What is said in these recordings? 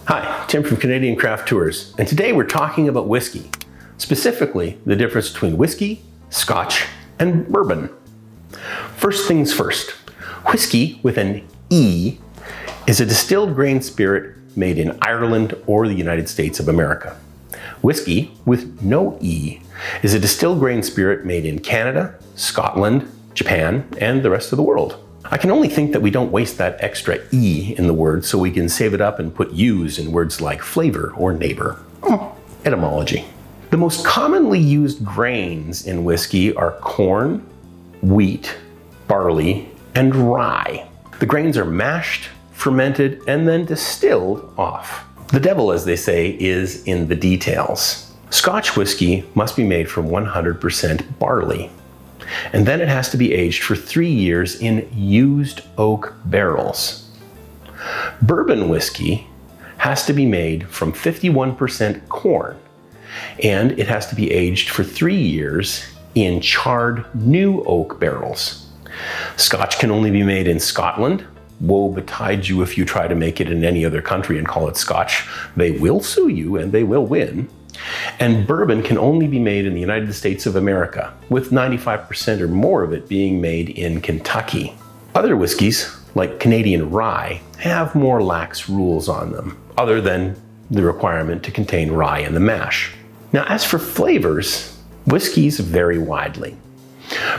Hi, Tim from Canadian Craft Tours, and today we're talking about whiskey, specifically the difference between whiskey, scotch, and bourbon. First things first, whiskey with an E is a distilled grain spirit made in Ireland or the United States of America. Whiskey with no E is a distilled grain spirit made in Canada, Scotland, Japan, and the rest of the world. I can only think that we don't waste that extra E in the word so we can save it up and put U's in words like flavor or neighbor. Etymology. The most commonly used grains in whiskey are corn, wheat, barley, and rye. The grains are mashed, fermented, and then distilled off. The devil, as they say, is in the details. Scotch whiskey must be made from 100% barley. And then it has to be aged for 3 years in used oak barrels. Bourbon whiskey has to be made from 51% corn, and it has to be aged for 3 years in charred new oak barrels. Scotch can only be made in Scotland. Woe betide you if you try to make it in any other country and call it Scotch. They will sue you and they will win. And bourbon can only be made in the United States of America, with 95% or more of it being made in Kentucky. Other whiskeys, like Canadian rye, have more lax rules on them, other than the requirement to contain rye in the mash. Now, as for flavors, whiskeys vary widely.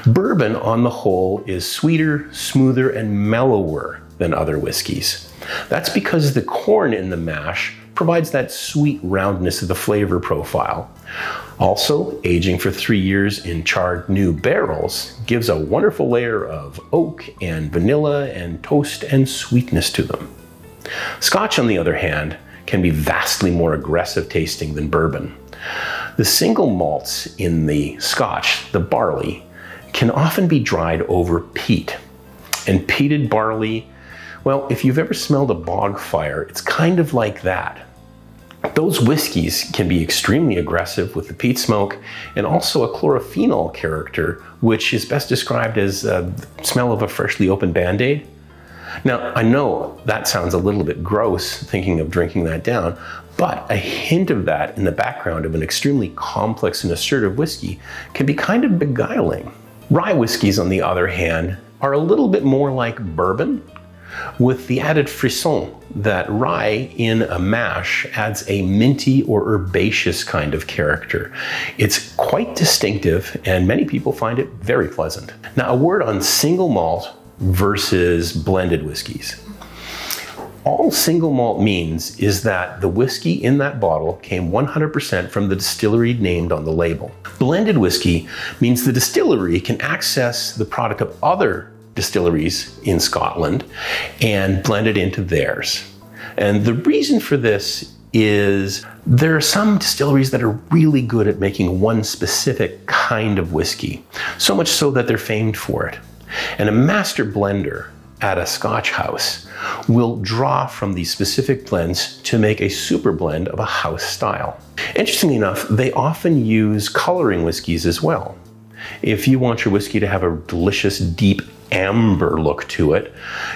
Bourbon, on the whole, is sweeter, smoother, and mellower than other whiskeys. That's because the corn in the mash provides that sweet roundness of the flavor profile. Also, aging for 3 years in charred new barrels gives a wonderful layer of oak and vanilla and toast and sweetness to them. Scotch, on the other hand, can be vastly more aggressive tasting than bourbon. The single malts in the Scotch, the barley, can often be dried over peat. And peated barley, well, if you've ever smelled a bog fire, it's kind of like that. Those whiskeys can be extremely aggressive with the peat smoke and also a chlorophenol character, which is best described as the smell of a freshly opened Band-Aid. Now, I know that sounds a little bit gross thinking of drinking that down, but a hint of that in the background of an extremely complex and assertive whiskey can be kind of beguiling. Rye whiskeys, on the other hand, are a little bit more like bourbon, with the added frisson that rye in a mash adds a minty or herbaceous kind of character. It's quite distinctive, and many people find it very pleasant. Now, a word on single malt versus blended whiskeys. All single malt means is that the whiskey in that bottle came 100% from the distillery named on the label. Blended whiskey means the distillery can access the product of other distilleries in Scotland and blend it into theirs. And the reason for this is there are some distilleries that are really good at making one specific kind of whiskey, so much so that they're famed for it. And a master blender at a Scotch house will draw from these specific blends to make a super blend of a house style. Interestingly enough, they often use coloring whiskeys as well. If you want your whiskey to have a delicious, deep amber look to it,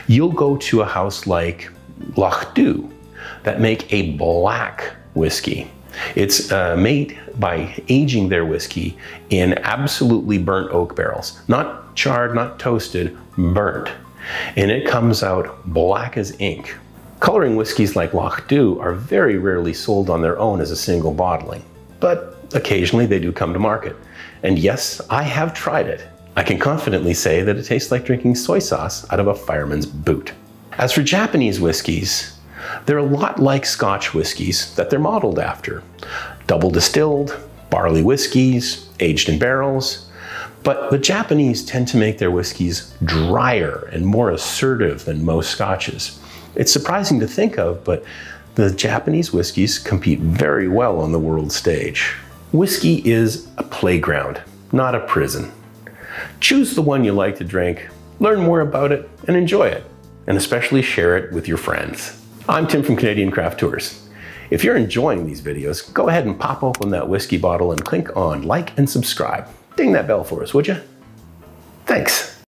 you'll go to a house like Loch that make a black whiskey. It's made by aging their whiskey in absolutely burnt oak barrels. Not charred, not toasted, burnt. And it comes out black as ink. Coloring whiskeys like Loch are very rarely sold on their own as a single bottling, but occasionally they do come to market. And yes, I have tried it. I can confidently say that it tastes like drinking soy sauce out of a fireman's boot. As for Japanese whiskeys, they're a lot like Scotch whiskeys that they're modeled after. Double distilled, barley whiskeys, aged in barrels. But the Japanese tend to make their whiskeys drier and more assertive than most Scotches. It's surprising to think of, but the Japanese whiskeys compete very well on the world stage. Whiskey is a playground, not a prison. Choose the one you like to drink, learn more about it, and enjoy it, and especially share it with your friends. I'm Tim from Canadian Craft Tours. If you're enjoying these videos, go ahead and pop open that whiskey bottle and click on like and subscribe. Ding that bell for us, would you? Thanks.